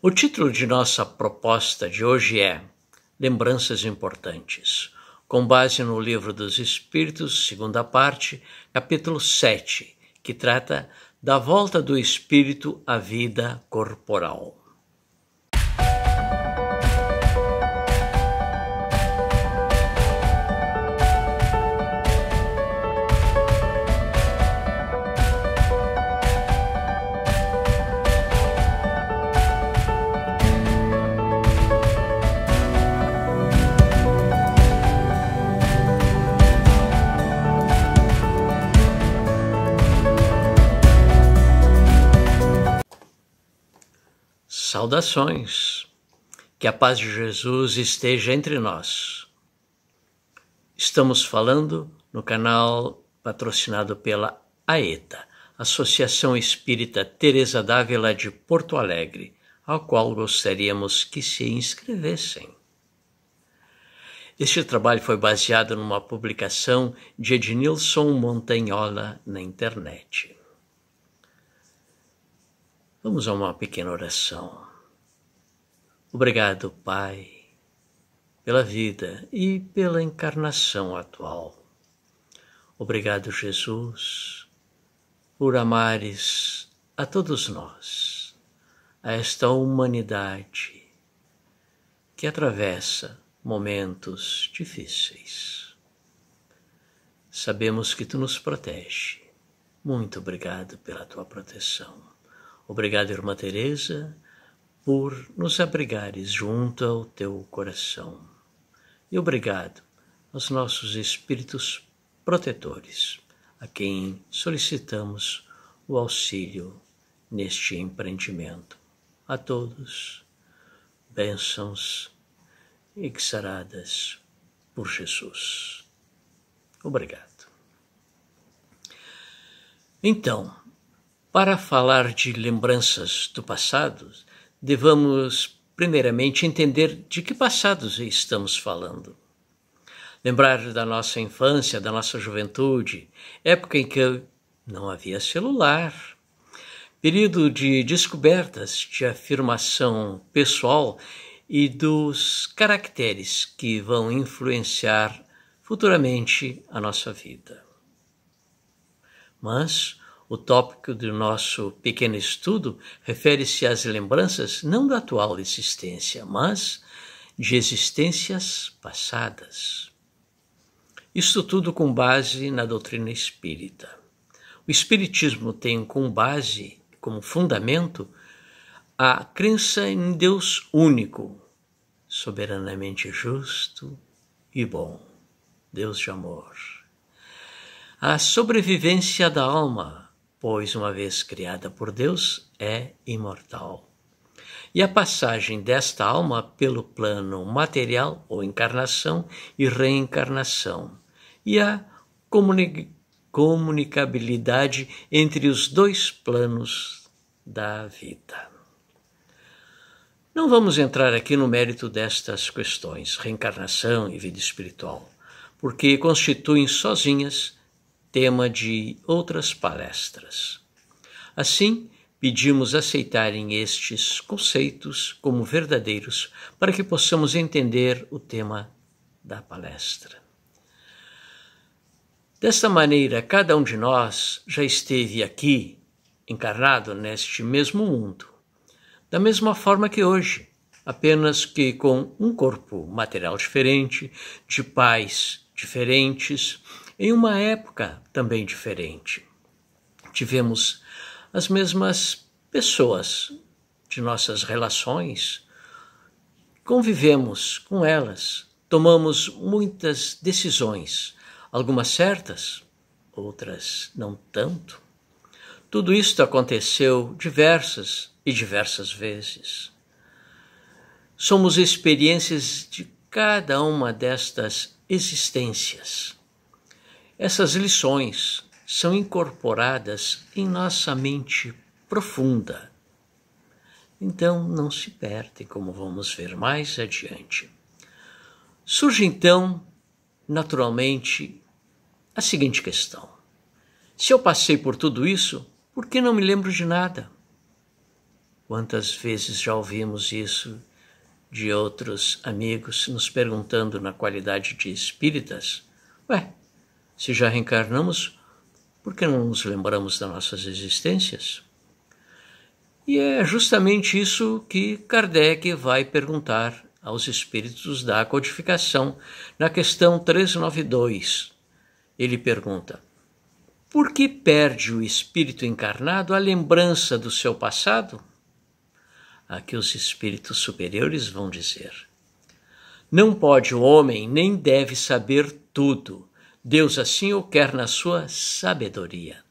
O título de nossa proposta de hoje é Lembranças Importantes, com base no Livro dos Espíritos, segunda parte, capítulo 7, que trata da volta do espírito à vida corporal. Saudações, que a paz de Jesus esteja entre nós. Estamos falando no canal patrocinado pela AETA, Associação Espírita Teresa d'Ávila de Porto Alegre, ao qual gostaríamos que se inscrevessem. Este trabalho foi baseado numa publicação de Ednilson Montanhola na internet. Vamos a uma pequena oração. Obrigado, Pai, pela vida e pela encarnação atual. Obrigado, Jesus, por amares a todos nós, a esta humanidade que atravessa momentos difíceis. Sabemos que Tu nos protege. Muito obrigado pela Tua proteção. Obrigado, Irmã Teresa, por nos abrigares junto ao Teu coração. E obrigado aos nossos espíritos protetores, a quem solicitamos o auxílio neste empreendimento. A todos, bênçãos exaradas por Jesus. Obrigado. Então, para falar de lembranças do passado, devamos primeiramente entender de que passados estamos falando. Lembrar da nossa infância, da nossa juventude, época em que não havia celular, período de descobertas, de afirmação pessoal e dos caracteres que vão influenciar futuramente a nossa vida. Mas o tópico do nosso pequeno estudo refere-se às lembranças não da atual existência, mas de existências passadas. Isto tudo com base na doutrina espírita. O espiritismo tem como base, como fundamento, a crença em Deus único, soberanamente justo e bom, Deus de amor. A sobrevivência da alma, pois uma vez criada por Deus, é imortal. E a passagem desta alma pelo plano material, ou encarnação e reencarnação, e a comunicabilidade entre os dois planos da vida. Não vamos entrar aqui no mérito destas questões, reencarnação e vida espiritual, porque constituem sozinhas tema de outras palestras. Assim, pedimos aceitarem estes conceitos como verdadeiros para que possamos entender o tema da palestra. Desta maneira, cada um de nós já esteve aqui, encarnado neste mesmo mundo, da mesma forma que hoje, apenas que com um corpo material diferente, de pais diferentes, em uma época também diferente. Tivemos as mesmas pessoas de nossas relações, convivemos com elas, tomamos muitas decisões, algumas certas, outras não tanto. Tudo isto aconteceu diversas vezes. Somos experiências de cada uma destas existências. Essas lições são incorporadas em nossa mente profunda. Então, não se perdem, como vamos ver mais adiante. Surge, então, naturalmente, a seguinte questão. Se eu passei por tudo isso, por que não me lembro de nada? Quantas vezes já ouvimos isso de outros amigos nos perguntando na qualidade de espíritas? Ué, se já reencarnamos, por que não nos lembramos das nossas existências? E é justamente isso que Kardec vai perguntar aos espíritos da codificação na questão 392. Ele pergunta: por que perde o espírito encarnado a lembrança do seu passado? Aqui os espíritos superiores vão dizer: não pode o homem nem deve saber tudo. Deus assim o quer na sua sabedoria.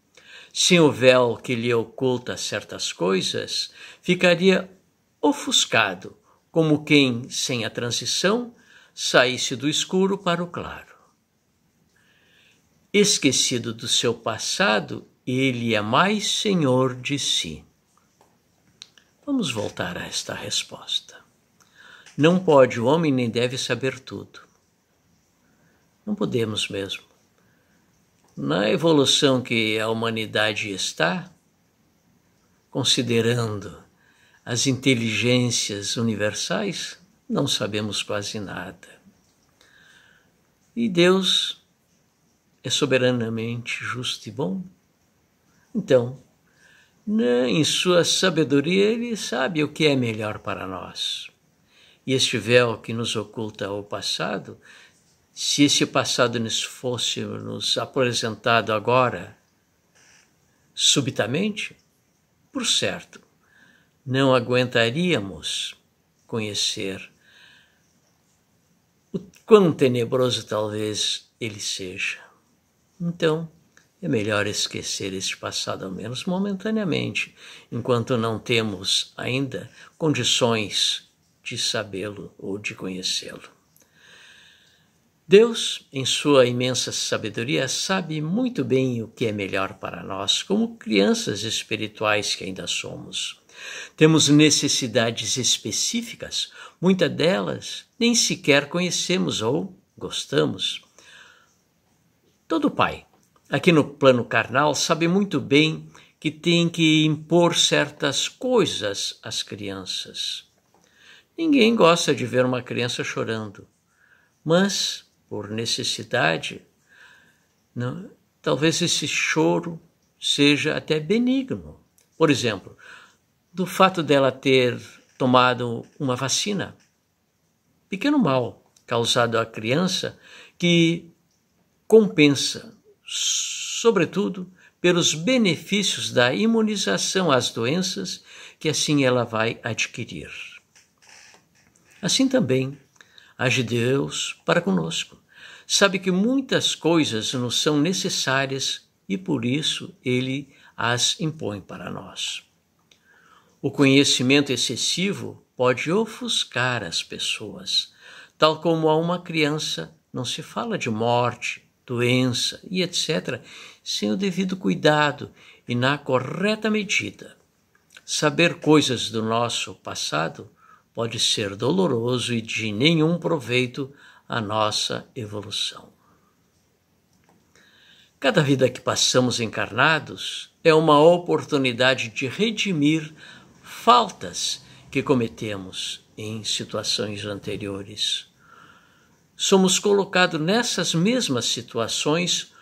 Sem o véu que lhe oculta certas coisas, ficaria ofuscado, como quem, sem a transição, saísse do escuro para o claro. Esquecido do seu passado, ele é mais senhor de si. Vamos voltar a esta resposta. Não pode o homem nem deve saber tudo. Não podemos mesmo. Na evolução que a humanidade está, considerando as inteligências universais, não sabemos quase nada. E Deus é soberanamente justo e bom. Então, em sua sabedoria, Ele sabe o que é melhor para nós. E este véu que nos oculta o passado, se esse passado nos fosse nos apresentado agora, subitamente, por certo, não aguentaríamos conhecer o quão tenebroso talvez ele seja. Então, é melhor esquecer este passado, ao menos momentaneamente, enquanto não temos ainda condições de sabê-lo ou de conhecê-lo. Deus, em sua imensa sabedoria, sabe muito bem o que é melhor para nós, como crianças espirituais que ainda somos. Temos necessidades específicas, muitas delas nem sequer conhecemos ou gostamos. Todo pai, aqui no plano carnal, sabe muito bem que tem que impor certas coisas às crianças. Ninguém gosta de ver uma criança chorando, mas, por necessidade, não, talvez esse choro seja até benigno. Por exemplo, do fato dela ter tomado uma vacina, pequeno mal causado à criança que compensa, sobretudo, pelos benefícios da imunização às doenças que assim ela vai adquirir. Assim também age Deus para conosco. Sabe que muitas coisas nos são necessárias e por isso Ele as impõe para nós. O conhecimento excessivo pode ofuscar as pessoas. Tal como a uma criança não se fala de morte, doença e etc., sem o devido cuidado e na correta medida. Saber coisas do nosso passado pode ser doloroso e de nenhum proveito à nossa evolução. Cada vida que passamos encarnados é uma oportunidade de redimir faltas que cometemos em situações anteriores. Somos colocados nessas mesmas situações,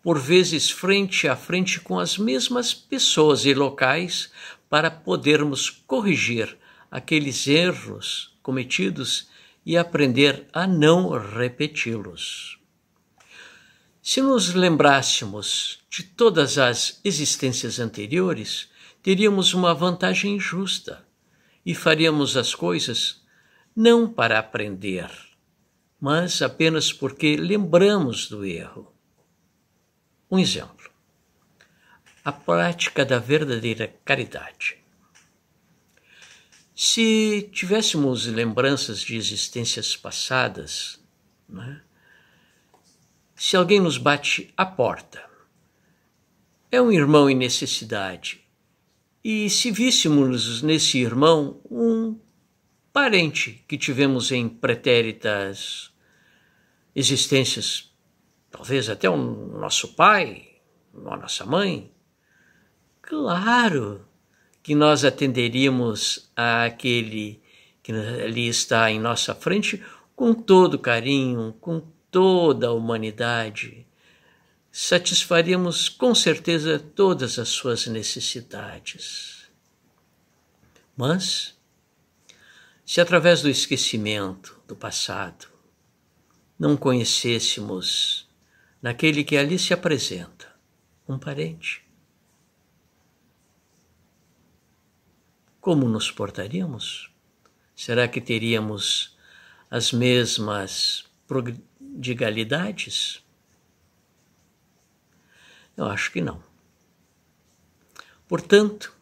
por vezes frente a frente com as mesmas pessoas e locais, para podermos corrigir aqueles erros cometidos e aprender a não repeti-los. Se nos lembrássemos de todas as existências anteriores, teríamos uma vantagem justa e faríamos as coisas não para aprender, mas apenas porque lembramos do erro. Um exemplo: a prática da verdadeira caridade. Se tivéssemos lembranças de existências passadas, né? Se alguém nos bate à porta, é um irmão em necessidade, e se víssemos nesse irmão um parente que tivemos em pretéritas existências, talvez até o nosso pai, a nossa mãe, claro que nós atenderíamos àquele que ali está em nossa frente com todo carinho, com toda a humanidade. Satisfaríamos com certeza todas as suas necessidades. Mas, se através do esquecimento do passado não conhecêssemos naquele que ali se apresenta um parente, como nos portaríamos? Será que teríamos as mesmas prodigalidades? Eu acho que não. Portanto,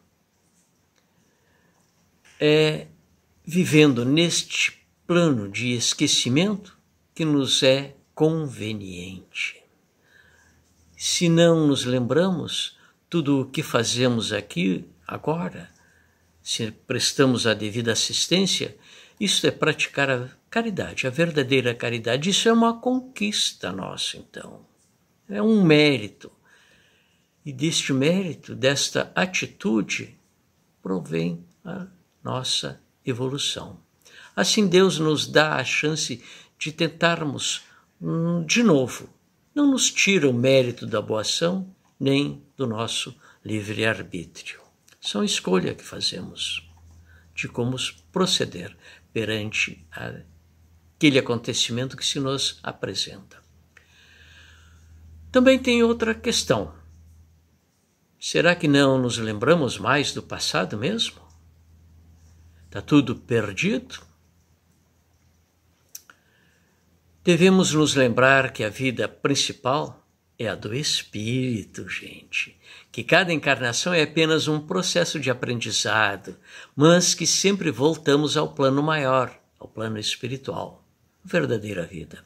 é vivendo neste plano de esquecimento que nos é conveniente. Se não nos lembramos tudo o que fazemos aqui agora, se prestamos a devida assistência, isso é praticar a caridade, a verdadeira caridade. Isso é uma conquista nossa, então. É um mérito. E deste mérito, desta atitude, provém a nossa evolução. Assim, Deus nos dá a chance de tentarmos de novo. Não nos tira o mérito da boa ação, nem do nosso livre-arbítrio. São escolha que fazemos de como proceder perante aquele acontecimento que se nos apresenta. Também tem outra questão. Será que não nos lembramos mais do passado mesmo? Está tudo perdido? Devemos nos lembrar que a vida principal é a do espírito, gente. Que cada encarnação é apenas um processo de aprendizado, mas que sempre voltamos ao plano maior, ao plano espiritual, a verdadeira vida.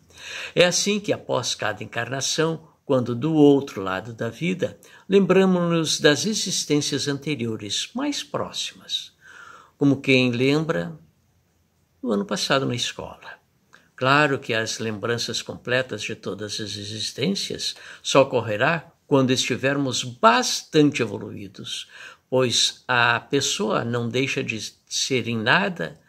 É assim que após cada encarnação, quando do outro lado da vida, lembramos-nos das existências anteriores, mais próximas, como quem lembra do ano passado na escola. Claro que as lembranças completas de todas as existências só ocorrerá quando estivermos bastante evoluídos, pois a pessoa não deixa de ser em nada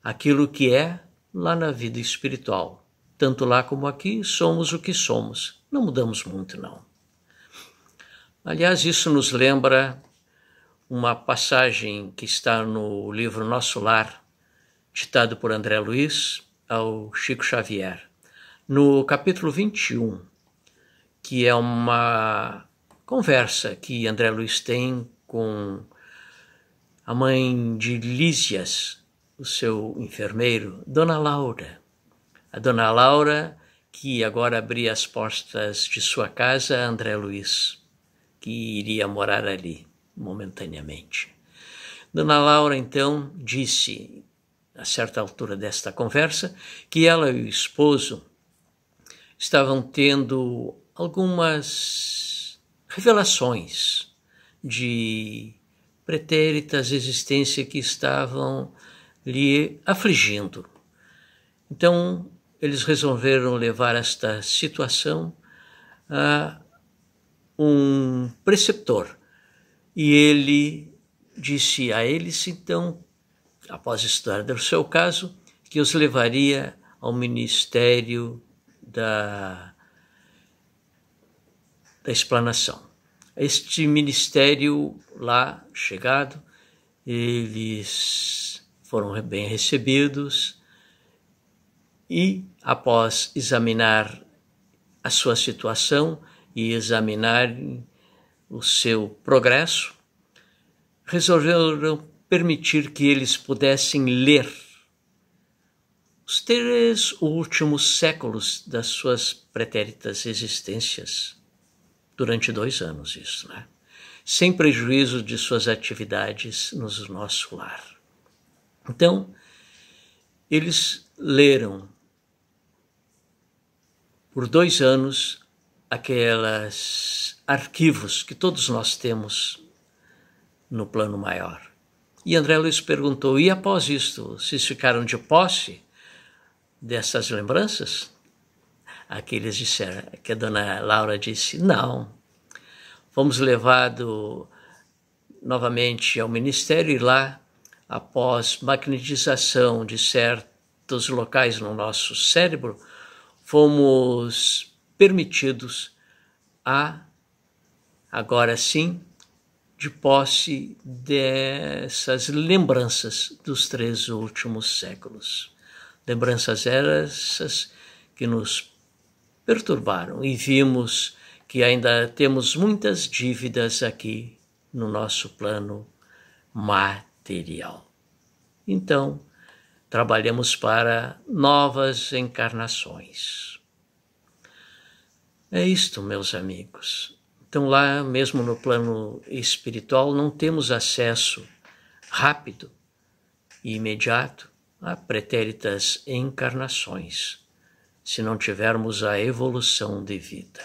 aquilo que é lá na vida espiritual. Tanto lá como aqui, somos o que somos. Não mudamos muito, não. Aliás, isso nos lembra uma passagem que está no livro Nosso Lar, ditado por André Luiz ao Chico Xavier, no capítulo 21, que é uma conversa que André Luiz tem com a mãe de Lísias, o seu enfermeiro, Dona Laura. A Dona Laura, que agora abria as portas de sua casa a André Luiz, que iria morar ali momentaneamente. Dona Laura, então, disse, a certa altura desta conversa, que ela e o esposo estavam tendo algumas revelações de pretéritas existência que estavam lhe afligindo. Então, eles resolveram levar esta situação a um preceptor. E ele disse a eles, então, após estudar do seu caso, que os levaria ao Ministério da Explanação. Este ministério lá chegado, eles foram bem recebidos e, após examinar a sua situação e examinar o seu progresso, resolveram permitir que eles pudessem ler os 3 últimos séculos das suas pretéritas existências, durante 2 anos isso, né? Sem prejuízo de suas atividades no nosso lar. Então, eles leram por 2 anos aqueles arquivos que todos nós temos no plano maior. E André Luiz perguntou, e após isto, vocês ficaram de posse dessas lembranças? Aqueles disseram, que a Dona Laura disse, não, fomos levados novamente ao ministério e lá, após magnetização de certos locais no nosso cérebro, fomos permitidos a, agora sim, de posse dessas lembranças dos 3 últimos séculos. Lembranças essas que nos perturbaram e vimos que ainda temos muitas dívidas aqui no nosso plano material. Então, trabalhamos para novas encarnações. É isto, meus amigos. Então, lá mesmo no plano espiritual, não temos acesso rápido e imediato a pretéritas encarnações, se não tivermos a evolução devida.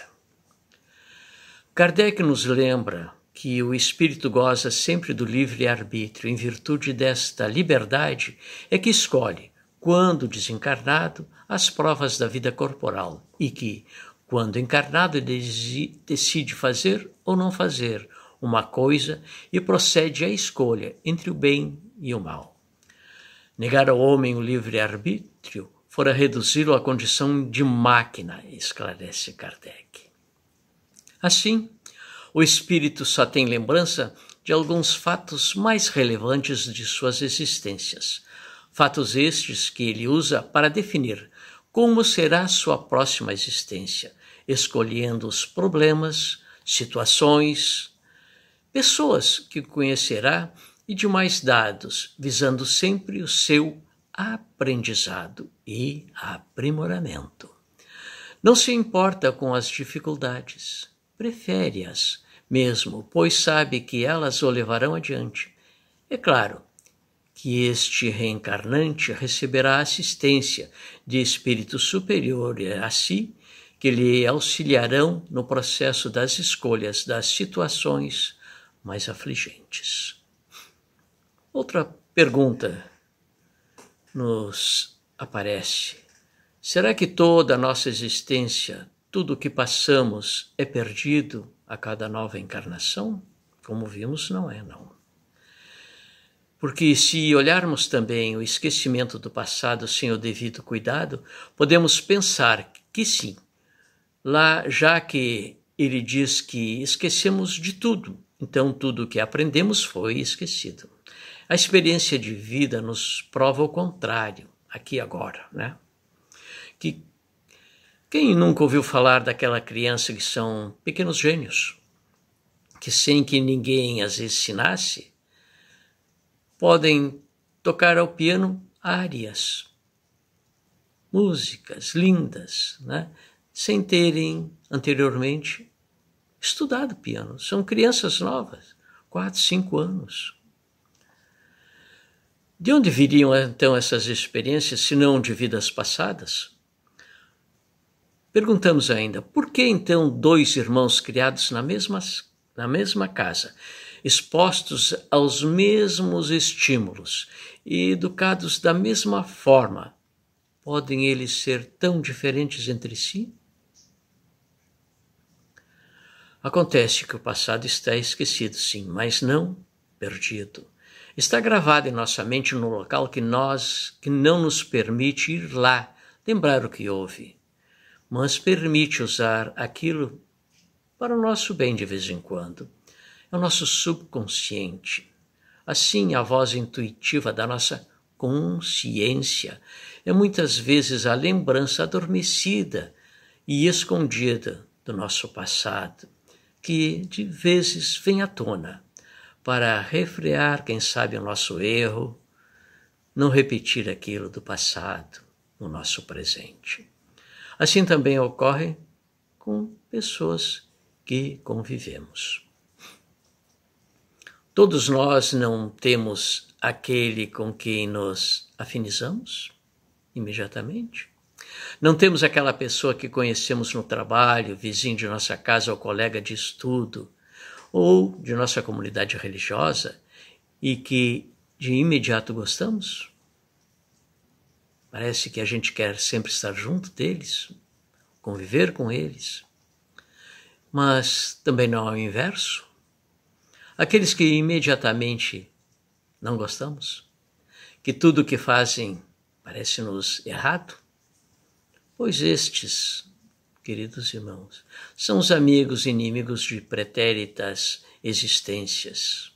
Kardec nos lembra que o espírito goza sempre do livre-arbítrio, em virtude desta liberdade é que escolhe, quando desencarnado, as provas da vida corporal e que, quando encarnado, decide fazer ou não fazer uma coisa e procede à escolha entre o bem e o mal. Negar ao homem o livre-arbítrio fora reduzi-lo à condição de máquina, esclarece Kardec. Assim, o espírito só tem lembrança de alguns fatos mais relevantes de suas existências. Fatos estes que ele usa para definir como será sua próxima existência, escolhendo os problemas, situações, pessoas que conhecerá e demais dados, visando sempre o seu aprendizado e aprimoramento. Não se importa com as dificuldades, prefere-as mesmo, pois sabe que elas o levarão adiante. É claro que este reencarnante receberá assistência de espíritos superiores a si, que lhe auxiliarão no processo das escolhas das situações mais afligentes. Outra pergunta nos aparece. Será que toda a nossa existência, tudo o que passamos, é perdido a cada nova encarnação? Como vimos, não é, não. Porque se olharmos também o esquecimento do passado sem o devido cuidado, podemos pensar que sim, lá já que ele diz que esquecemos de tudo, então tudo o que aprendemos foi esquecido. A experiência de vida nos prova o contrário, aqui e agora, né? Que quem nunca ouviu falar daquela criança que são pequenos gênios, que sem que ninguém as ensinasse, podem tocar ao piano árias, músicas lindas, né? Sem terem anteriormente estudado piano. São crianças novas, 4, 5 anos. De onde viriam então essas experiências, se não de vidas passadas? Perguntamos ainda, por que então 2 irmãos criados na mesma casa, expostos aos mesmos estímulos e educados da mesma forma, podem eles ser tão diferentes entre si? Acontece que o passado está esquecido, sim, mas não perdido. Está gravado em nossa mente no local que não nos permite ir lá, lembrar o que houve, mas permite usar aquilo para o nosso bem de vez em quando. É o nosso subconsciente. Assim, a voz intuitiva da nossa consciência é muitas vezes a lembrança adormecida e escondida do nosso passado, que de vezes vem à tona para refrear, quem sabe, o nosso erro, não repetir aquilo do passado no nosso presente. Assim também ocorre com pessoas que convivemos. Todos nós não temos aquele com quem nos afinizamos imediatamente? Não temos aquela pessoa que conhecemos no trabalho, vizinho de nossa casa ou colega de estudo, ou de nossa comunidade religiosa, e que de imediato gostamos? Parece que a gente quer sempre estar junto deles, conviver com eles. Mas também não é o inverso. Aqueles que imediatamente não gostamos, que tudo o que fazem parece-nos errado, pois estes, queridos irmãos, são os amigos inimigos de pretéritas existências,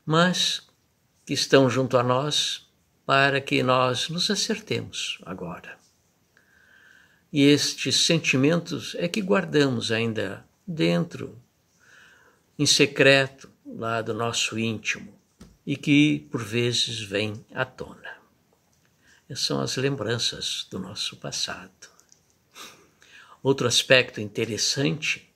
mas que estão junto a nós para que nós nos acertemos agora. E estes sentimentos é que guardamos ainda dentro, em secreto, lá do nosso íntimo, e que por vezes vêm à tona. São as lembranças do nosso passado. Outro aspecto interessante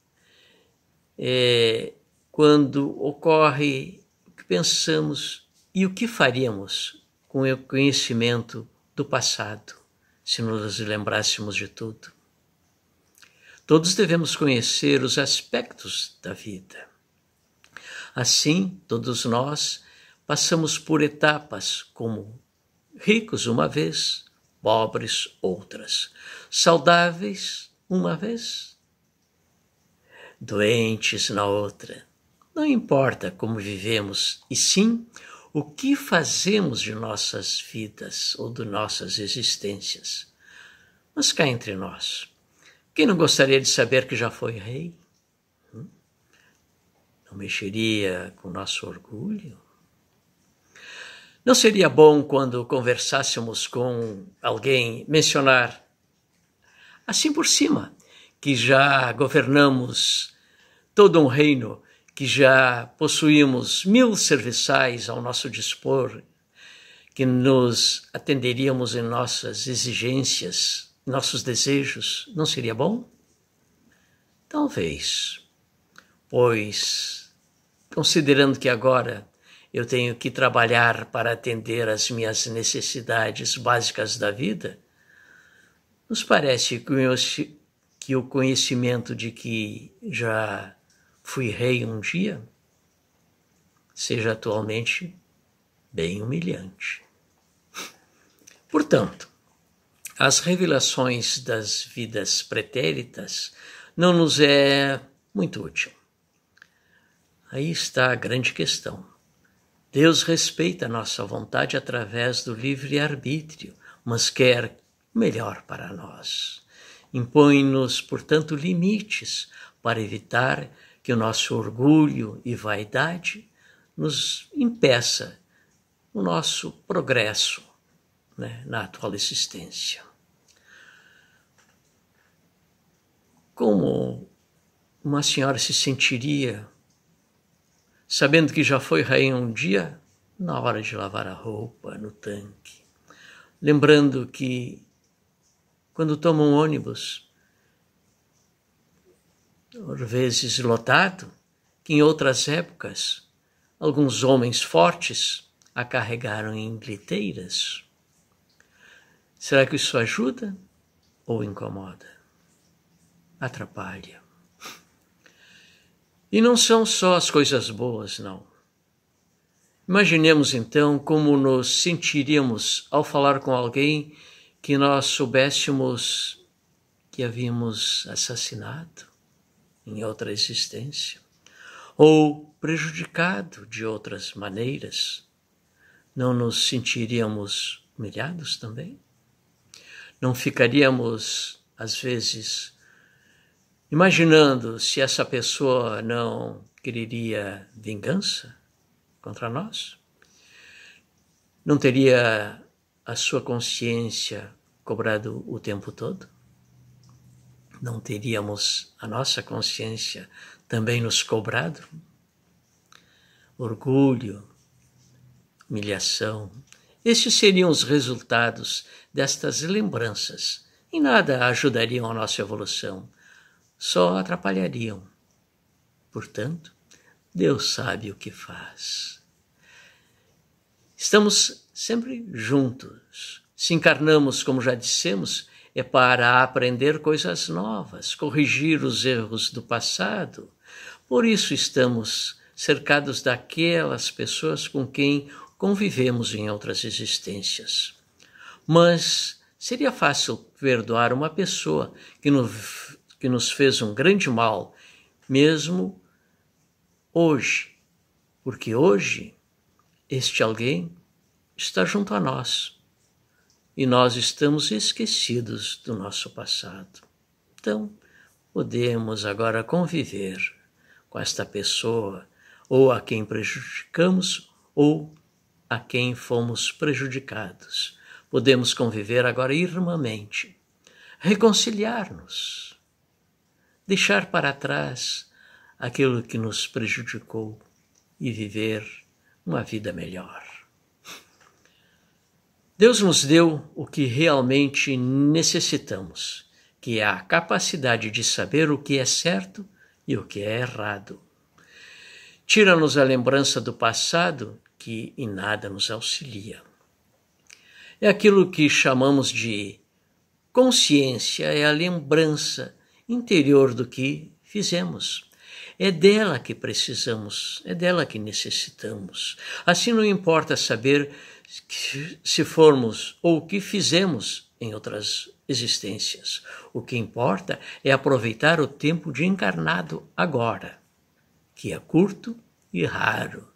é quando ocorre o que pensamos e o que faríamos com o conhecimento do passado, se nos lembrássemos de tudo. Todos devemos conhecer os aspectos da vida. Assim, todos nós passamos por etapas como ricos uma vez, pobres outras, saudáveis uma vez, doentes na outra. Não importa como vivemos, e sim o que fazemos de nossas vidas ou de nossas existências. Mas cá entre nós, quem não gostaria de saber que já foi rei? Não mexeria com nosso orgulho? Não seria bom quando conversássemos com alguém mencionar, assim por cima, que já governamos todo um reino, que já possuímos 1000 serviçais ao nosso dispor, que nos atenderíamos em nossas exigências, nossos desejos? Não seria bom? Talvez, pois, considerando que agora eu tenho que trabalhar para atender às minhas necessidades básicas da vida, nos parece que o conhecimento de que já fui rei um dia seja atualmente bem humilhante. Portanto, as revelações das vidas pretéritas não nos é muito útil. Aí está a grande questão. Deus respeita a nossa vontade através do livre-arbítrio, mas quer o melhor para nós. Impõe-nos, portanto, limites para evitar que o nosso orgulho e vaidade nos impeça o nosso progresso, na atual existência. Como uma senhora se sentiria sabendo que já foi rainha um dia, na hora de lavar a roupa no tanque, lembrando que quando toma um ônibus, por vezes lotado, que em outras épocas alguns homens fortes a carregaram em liteiras. Será que isso ajuda ou incomoda? Atrapalha. E não são só as coisas boas, não. Imaginemos então como nos sentiríamos ao falar com alguém que nós soubéssemos que havíamos assassinado em outra existência, ou prejudicado de outras maneiras. Não nos sentiríamos humilhados também? Não ficaríamos, às vezes, imaginando se essa pessoa não quereria vingança contra nós? Não teria a sua consciência cobrado o tempo todo? Não teríamos a nossa consciência também nos cobrado? Orgulho, humilhação, estes seriam os resultados destas lembranças. Em nada ajudariam a nossa evolução, só atrapalhariam. Portanto, Deus sabe o que faz. Estamos sempre juntos. Se encarnamos, como já dissemos, é para aprender coisas novas, corrigir os erros do passado. Por isso estamos cercados daquelas pessoas com quem convivemos em outras existências. Mas seria fácil perdoar uma pessoa que nos fez um grande mal, mesmo hoje, porque hoje este alguém está junto a nós e nós estamos esquecidos do nosso passado. Então, podemos agora conviver com esta pessoa, ou a quem prejudicamos, ou a quem fomos prejudicados. Podemos conviver agora irmãmente, reconciliar-nos, deixar para trás aquilo que nos prejudicou e viver uma vida melhor. Deus nos deu o que realmente necessitamos, que é a capacidade de saber o que é certo e o que é errado. Tira-nos a lembrança do passado, que em nada nos auxilia. É aquilo que chamamos de consciência, é a lembrança interior do que fizemos. É dela que precisamos, é dela que necessitamos. Assim não importa saber se formos ou o que fizemos em outras existências. O que importa é aproveitar o tempo de encarnado agora, que é curto e raro,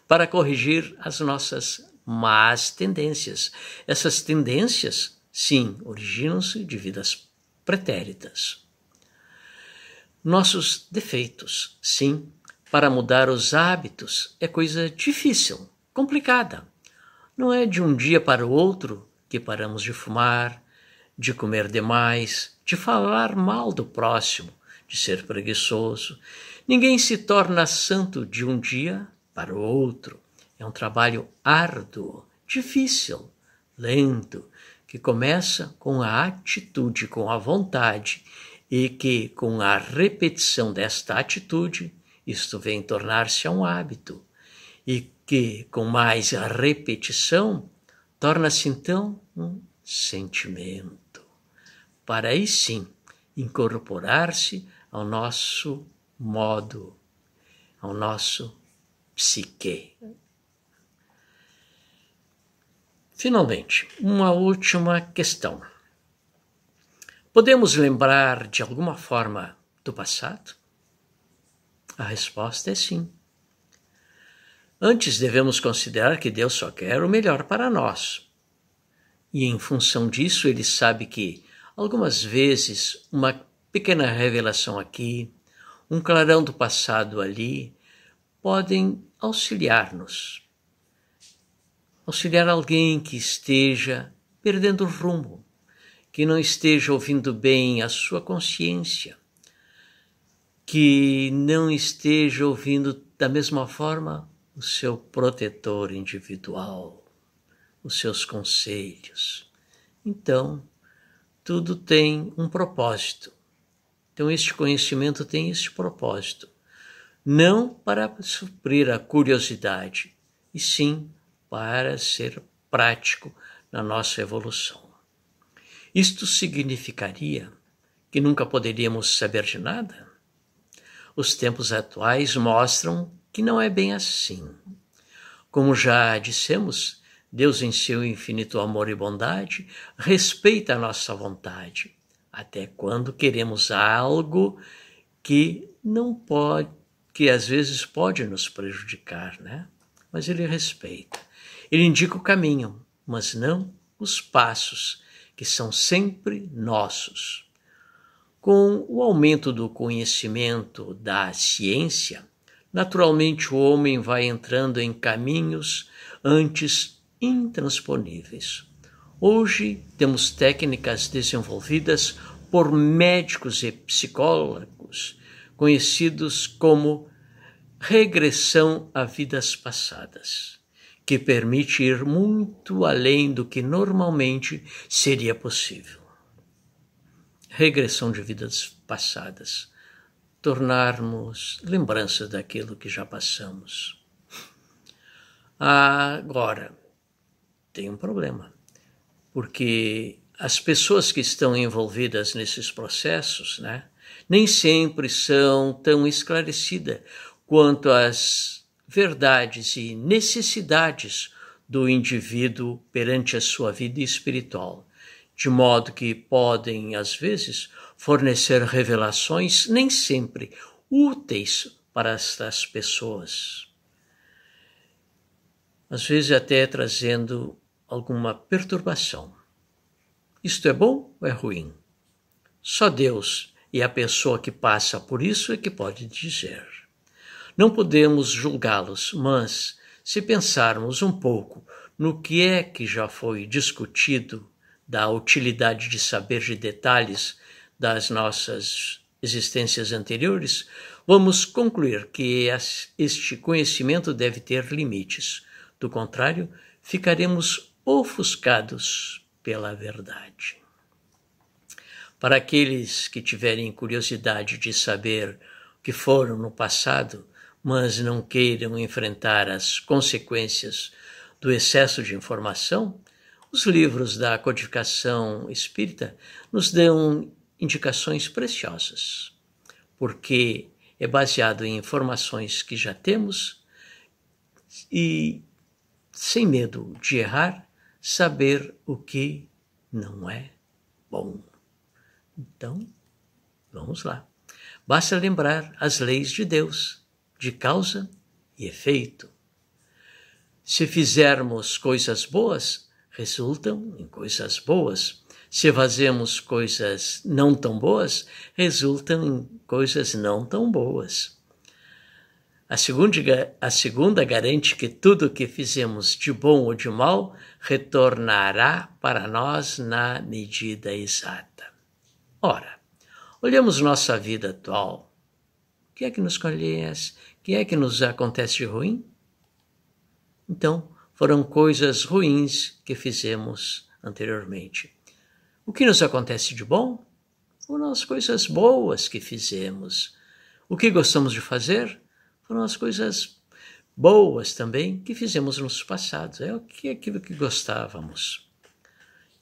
para corrigir as nossas más tendências. Essas tendências, sim, originam-se de vidas pretéritas. Nossos defeitos, sim, para mudar os hábitos é coisa difícil, complicada. Não é de um dia para o outro que paramos de fumar, de comer demais, de falar mal do próximo, de ser preguiçoso. Ninguém se torna santo de um dia para o outro. É um trabalho árduo, difícil, lento, que começa com a atitude, com a vontade, e que, com a repetição desta atitude, isto vem tornar-se um hábito, e que, com mais a repetição, torna-se então um sentimento, para aí sim incorporar-se ao nosso modo, ao nosso psique. Finalmente, uma última questão. Podemos lembrar de alguma forma do passado? A resposta é sim. Antes devemos considerar que Deus só quer o melhor para nós. E em função disso, Ele sabe que, algumas vezes, uma pequena revelação aqui, um clarão do passado ali, podem auxiliar-nos. Auxiliar alguém que esteja perdendo o rumo, que não esteja ouvindo bem a sua consciência, que não esteja ouvindo da mesma forma o seu protetor individual, os seus conselhos. Então, tudo tem um propósito. Então, este conhecimento tem este propósito. Não para suprir a curiosidade, e sim para ser prático na nossa evolução. Isto significaria que nunca poderíamos saber de nada? Os tempos atuais mostram que não é bem assim. Como já dissemos, Deus, em seu infinito amor e bondade, respeita a nossa vontade, até quando queremos algo que não pode, que às vezes pode nos prejudicar, né? Mas Ele respeita. Ele indica o caminho, mas não os passos, que são sempre nossos. Com o aumento do conhecimento da ciência, naturalmente o homem vai entrando em caminhos antes intransponíveis. Hoje temos técnicas desenvolvidas por médicos e psicólogos, conhecidos como regressão a vidas passadas, que permite ir muito além do que normalmente seria possível. Regressão de vidas passadas, tornarmos lembranças daquilo que já passamos. Agora, tem um problema, porque as pessoas que estão envolvidas nesses processos, né, nem sempre são tão esclarecidas quanto às verdades e necessidades do indivíduo perante a sua vida espiritual, de modo que podem, às vezes, fornecer revelações nem sempre úteis para estas pessoas. às vezes até trazendo alguma perturbação. Isto é bom ou é ruim? Só Deus e a pessoa que passa por isso é que pode dizer. Não podemos julgá-los, mas se pensarmos um pouco no que é que já foi discutido da utilidade de saber de detalhes das nossas existências anteriores, vamos concluir que este conhecimento deve ter limites. Do contrário, ficaremos ofuscados pela verdade. Para aqueles que tiverem curiosidade de saber o que foram no passado, mas não queiram enfrentar as consequências do excesso de informação, os livros da codificação espírita nos dão indicações preciosas, porque é baseado em informações que já temos e, sem medo de errar, saber o que não é bom. Então, vamos lá. Basta lembrar as leis de Deus, de causa e efeito. Se fizermos coisas boas, resultam em coisas boas. Se fazemos coisas não tão boas, resultam em coisas não tão boas. A segunda garante que tudo o que fizemos de bom ou de mal retornará para nós na medida exata. Ora, olhamos nossa vida atual. O que é que nos conhece? O que é que nos acontece de ruim? Então, foram coisas ruins que fizemos anteriormente. O que nos acontece de bom? Foram as coisas boas que fizemos. O que gostamos de fazer? Foram as coisas boas também que fizemos nos passados. É aquilo que gostávamos.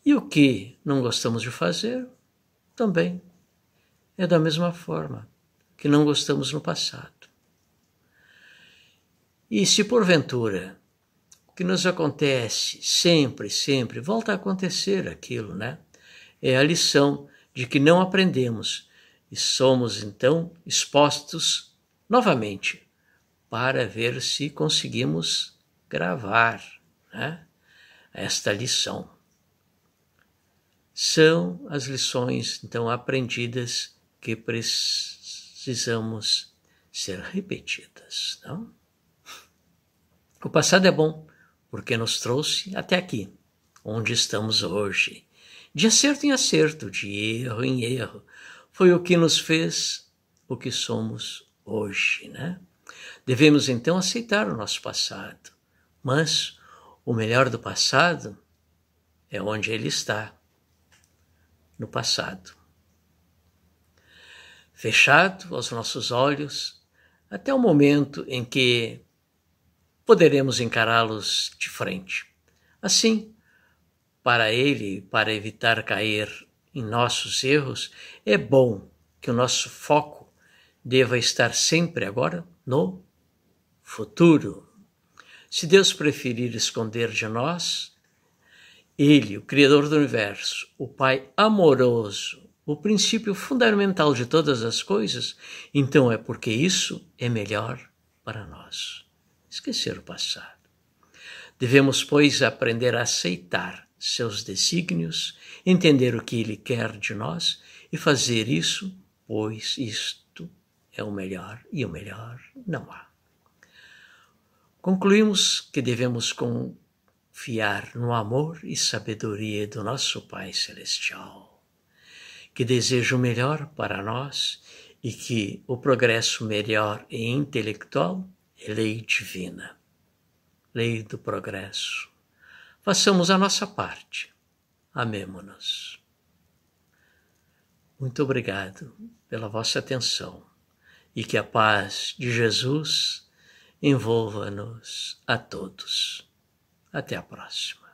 E o que não gostamos de fazer? Também é da mesma forma que não gostamos no passado. E se porventura o que nos acontece sempre volta a acontecer aquilo, né? É a lição de que não aprendemos e somos então expostos novamente para ver se conseguimos gravar, né, esta lição. São as lições, então, aprendidas que precisamos ser repetidas, não? O passado é bom, porque nos trouxe até aqui, onde estamos hoje. De acerto em acerto, de erro em erro. Foi o que nos fez o que somos hoje, né? Devemos, então, aceitar o nosso passado. Mas o melhor do passado é onde ele está. No passado. Fechado aos nossos olhos, até o momento em que poderemos encará-los de frente. Assim, para evitar cair em nossos erros, é bom que o nosso foco deva estar sempre agora no futuro. Se Deus preferir esconder de nós, Ele, o Criador do Universo, o Pai amoroso, o princípio fundamental de todas as coisas, então é porque isso é melhor para nós. Esquecer o passado. Devemos, pois, aprender a aceitar seus desígnios, entender o que Ele quer de nós e fazer isso, pois isto é o melhor e o melhor não há. Concluímos que devemos confiar no amor e sabedoria do nosso Pai Celestial, que deseja o melhor para nós e que o progresso melhor e intelectual é lei divina, lei do progresso. Façamos a nossa parte. Amemo-nos. Muito obrigado pela vossa atenção e que a paz de Jesus envolva-nos a todos. Até a próxima.